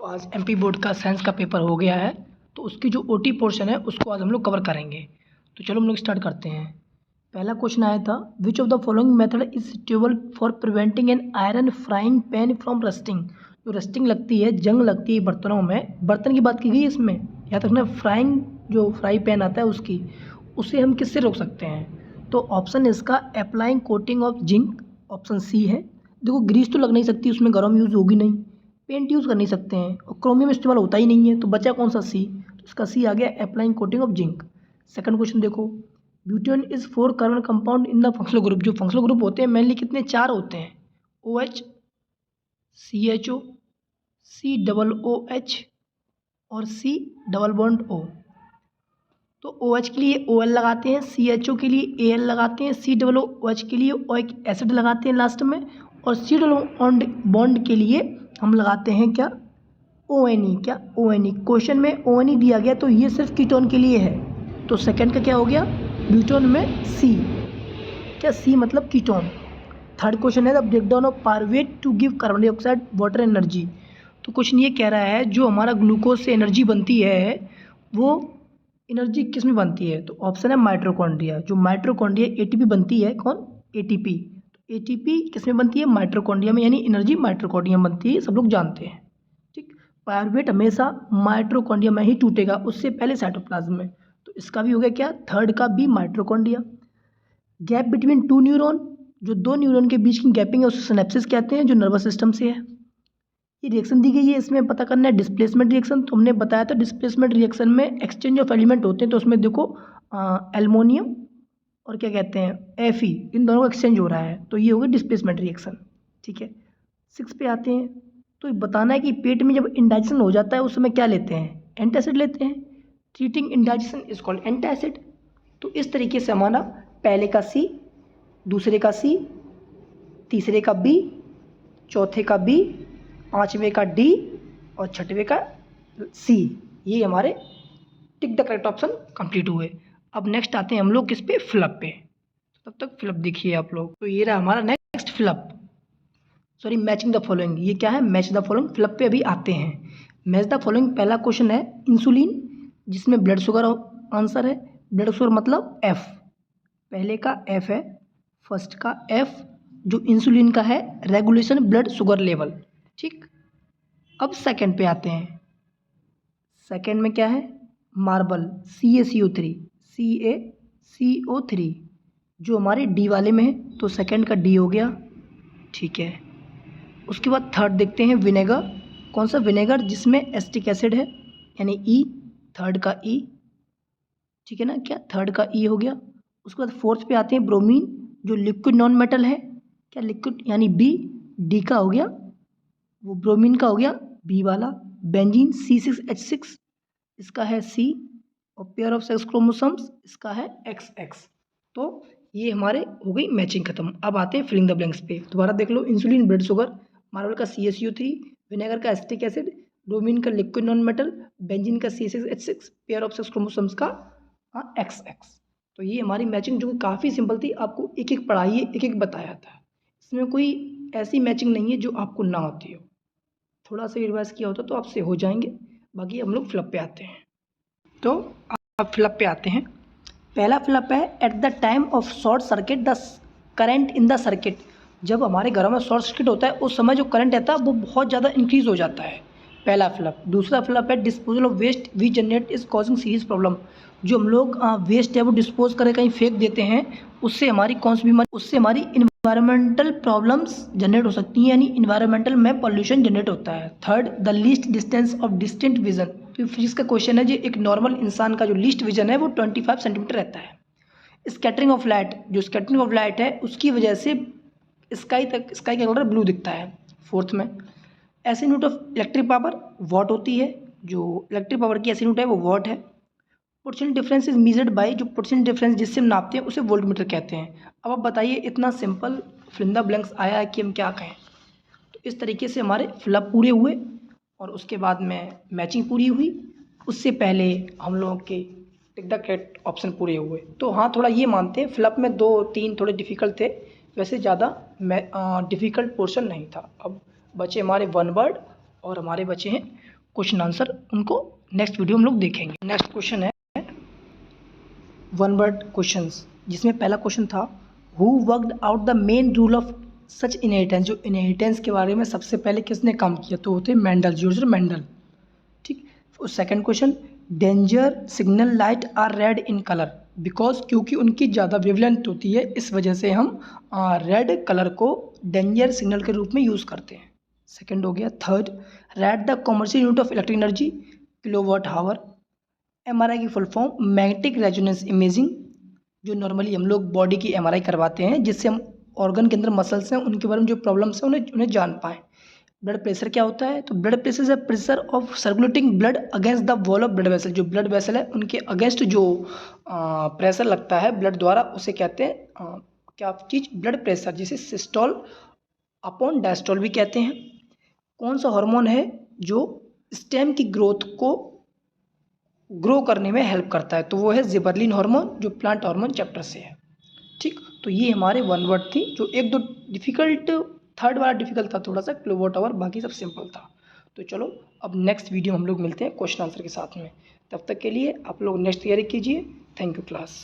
आज MP board का science का पेपर हो गया है, तो उसकी जो ओटी पोर्शन है उसको आज हम लोग कवर करेंगे। तो चलो हम लोग स्टार्ट करते हैं। पहला क्वेश्चन आया था, which of the following method is suitable for preventing an iron frying pan from rusting. जो रस्टिंग लगती है, जंग लगती है बर्तनों में, बर्तन की बात की गई है इसमें, याद रखना फ्राइंग जो फ्राई पैन आता है उसकी, उसे हम किससे रोक सकते हैं। तो ऑप्शन इसका applying coating of zinc, option C है। देखो ग्रीस तो लग नहीं सकती, उसमें गर्म यूज़ होगी नहीं, पेंट यूज़ कर नहीं सकते हैं और क्रोमियम इस्तेमाल होता ही नहीं है, तो बचा कौन सा, सी। तो इसका सी आ गया, applying coating of zinc. Second question देखो, butane is 4 carbon compound in the functional group. जो फंक्शनल ग्रुप होते हैं मेनली कितने, 4 होते हैं, OH, CHO, COOH और C डबल बॉन्ड O। तो OH के लिए OL लगाते हैं, CHO के लिए AL लगाते हैं, COOH के लिए ओइक एसिड लगाते हैं लास्ट में, और C डबल बॉन्ड के लिए हम लगाते हैं क्या, ONE। क्या ONE, क्वेश्चन में ONE दिया गया तो ये सिर्फ कीटोन के लिए है, तो सेकंड का क्या हो गया, ब्यूटोन में C। क्या C मतलब कीटोन। थर्ड क्वेश्चन है, the breakdown of pyruvate to give carbon dioxide water energy. तो क्वेश्चन ये कह रहा है, जो हमारा ग्लूकोज से एनर्जी बनती है वो एनर्जी किस में बनती है। तो ऑप्शन है माइटोकॉन्ड्रिया। जो माइटोकॉन्ड्रिया ATP बनती है, कौन, ATP। तो ATP किस में बनती है, माइटोकॉन्ड्रिया में, यानी एनर्जी माइटोकॉन्ड्रिया में बनती है, सब लोग जानते हैं। ठीक, पायरुवेट हमेशा माइटोकॉन्ड्रिया में ही टूटेगा, उससे पहले साइटोप्लाज्म में। तो इसका भी हो गया क्या, थर्ड का भी माइटोकॉन्ड्रिया। गैप बिटवीन 2 न्यूरॉन, जो 2 न्यूरॉन के बीच की गैपिंग है उसे सिनेप्सिस कहते हैं, जो नर्वस सिस्टम से है। ये रिएक्शन दी गई है, इसमें पता करना है डिस्प्लेसमेंट रिएक्शन। तो हमने बताया था डिस्प्लेसमेंट रिएक्शन में एक्सचेंज ऑफ एलिमेंट होते हैं, तो उसमें देखो एल्युमिनियम और क्या कहते हैं Fe, इन दोनों का एक्सचेंज हो रहा है, तो ये हो गया डिस्प्लेसमेंट रिएक्शन। ठीक है, 6 पे आते हैं। तो बताना है कि पेट में जब इंडाइजेशन हो जाता है उस समय क्या लेते हैं, एंटासिड लेते हैं। Treating indigestion is called antacid. तो इस तरीके से हमारा पहले का C, दूसरे का C, तीसरे का B, चौथे का B, पांचवें का D और छठवें का C, ये हमारे tick the correct option complete हुए। अब नेक्स्ट आते हैं हम लोग किस पे, फ्लप पे। तब तक फ्लप देखिए आप लोग। तो ये रहा हमारा next flop, sorry matching the following. ये क्या है, मैच द फॉलोइंग। फ्लप पे अभी आते हैं। मैच द फॉलोइंग, पहला क्वेश्चन है इंसुलिन, जिसमें ब्लड शुगर आंसर है। ब्लड शुगर मतलब F, पहले का F है, फर्स्ट का F, जो इंसुलिन का है रेगुलेशन ब्लड शुगर लेवल। ठीक, अब सेकंड पे आते हैं। सेकंड में क्या है, मार्बल, CaCO3, जो हमारे D वाले में है, तो सेकंड का D हो गया। ठीक है, उसके बाद थर्ड देखते हैं विनेगर। कौन सा, विनेगर जिसमें एसिटिक एसिड है, यानी E, थर्ड का E। ठीक है ना, क्या थर्ड का E हो गया। उसके बाद फोर्थ पे आते हैं ब्रोमीन, जो लिक्विड नॉन मेटल है, क्या लिक्विड, यानी B। D का हो गया, वो ब्रोमीन का हो गया B वाला। बेंजीन C6H6, इसका है C, और पेयर ऑफ सेक्स क्रोमोसोम्स इसका है XX। तो ये हमारे हो गई मैचिंग खत्म। अब आते हैं फिलिंग द ब्लैंक्स पे। दोबारा देख लो, इंसुलिन ब्लड शुगर, मार्बल का CaCO3, विनेगर का एसिटिक एसिड, ब्रोमीन का लिक्विड नॉन मेटल, बेंजीन का C6H6, pair of sex chromosomes का XX। तो ये हमारी मैचिंग जो काफ़ी सिंपल थी, आपको एक एक पढ़ाइए, एक एक बताया था। इसमें कोई ऐसी मैचिंग नहीं है जो आपको ना आती हो, थोड़ा सा रिवाइज किया होता तो आपसे हो जाएंगे। बाकी हम लोग फ्लप पे आते हैं। तो अब फ्लप पे आते हैं। पहला फ्लप है, at the time of short circuit the current in the circuit. जब हमारे घरों में शॉर्ट सर्किट होता है उस समय जो करंट रहता है वो बहुत ज़्यादा इंक्रीज हो जाता है, पहला फ्लप। दूसरा फ्लप है, disposal of waste we generate is causing serious problem. जो हम लोग वेस्ट है वो डिस्पोज करके कहीं फेंक देते हैं, उससे हमारी कौन सी बीमारी, उससे हमारी इन्वायरमेंटल प्रॉब्लम्स जनरेट हो सकती हैं, यानी इन्वायरमेंटल में पॉल्यूशन जनरेट होता है। Third, the least distance of distant vision. तो फिजिक्स का क्वेश्चन है, जो एक नॉर्मल इंसान का जो लीस्ट विजन है वो 25 सेंटीमीटर रहता है। स्कैटरिंग ऑफ लाइट, जो स्कैटरिंग ऑफ लाइट है उसकी वजह से स्काई का कलर ब्लू दिखता है। फोर्थ में, ऐसी unit of electric power what होती है, जो इलेक्ट्रिक पावर की ऐसी यूनिट है वो वॉट है। Potential difference is measured by, जो पोटेंशियल डिफरेंस जिससे हम नापते हैं उसे वोल्टमीटर कहते हैं। अब आप बताइए, इतना सिंपल फिलिंग द ब्लैंक्स आया है कि हम क्या कहें। तो इस तरीके से हमारे फ्लप पूरे हुए और उसके बाद में मैचिंग पूरी हुई। उससे पहले हम लोगों के टिक द करेक्ट ऑप्शन पूरे हुए। तो हाँ, थोड़ा ये मानते हैं फ्लप में 2-3 थोड़े डिफ़िकल्ट थे, वैसे ज़्यादा डिफ़िकल्ट पोर्शन नहीं था। अब बचे हमारे 1 वर्ड और हमारे बचे हैं क्वेश्चन आंसर उनको नेक्स्ट वीडियो हम लोग देखेंगे। नेक्स्ट क्वेश्चन है वन वर्ड क्वेश्चंस, जिसमें पहला क्वेश्चन था who worked out the main rule of such inheritance. जो इनहेरिटेंस के बारे में सबसे पहले किसने काम किया, तो होते मेंडल, जॉर्ज मेंडल। ठीक। Second question, danger signal light are red in colour because, क्योंकि उनकी ज़्यादा वेवलेंथ होती है, इस वजह से हम रेड कलर को डेंजर सिग्नल के रूप में यूज़ करते हैं। सेकंड हो गया। Third, rate the commercial unit of electric energy kilowatt hour. MRI की full form magnetic resonance imaging, जो नॉर्मली हम लोग बॉडी की एमआरआई करवाते हैं, जिससे हम ऑर्गन के अंदर मसल्स हैं उनके बारे में जो प्रॉब्लम्स हैं उन्हें जान पाएँ। ब्लड प्रेशर क्या होता है, तो blood pressure is a pressure of circulating blood against the wall of blood vessel. जो ब्लड वेसल है उनके अगेंस्ट जो प्रेशर लगता है ब्लड द्वारा, उसे कहते हैं क्या चीज़, ब्लड प्रेशर, जिसे सिस्टोल अपॉन डायस्टोल भी कहते हैं। कौन सा हार्मोन है जो स्टेम की ग्रोथ को ग्रो करने में हेल्प करता है, तो वो है जिबर्लिन हार्मोन, जो प्लांट हार्मोन चैप्टर से है। ठीक, तो ये हमारे वन वर्ड थी, जो एक दो डिफिकल्ट, थर्ड वाला डिफिकल्ट था थोड़ा सा, किलोवाट आवर, बाकी सब सिंपल था। तो चलो अब नेक्स्ट वीडियो हम लोग मिलते हैं क्वेश्चन आंसर के साथ में। तब तक के लिए आप लोग नेक्स्ट तैयारी कीजिए। Thank you class.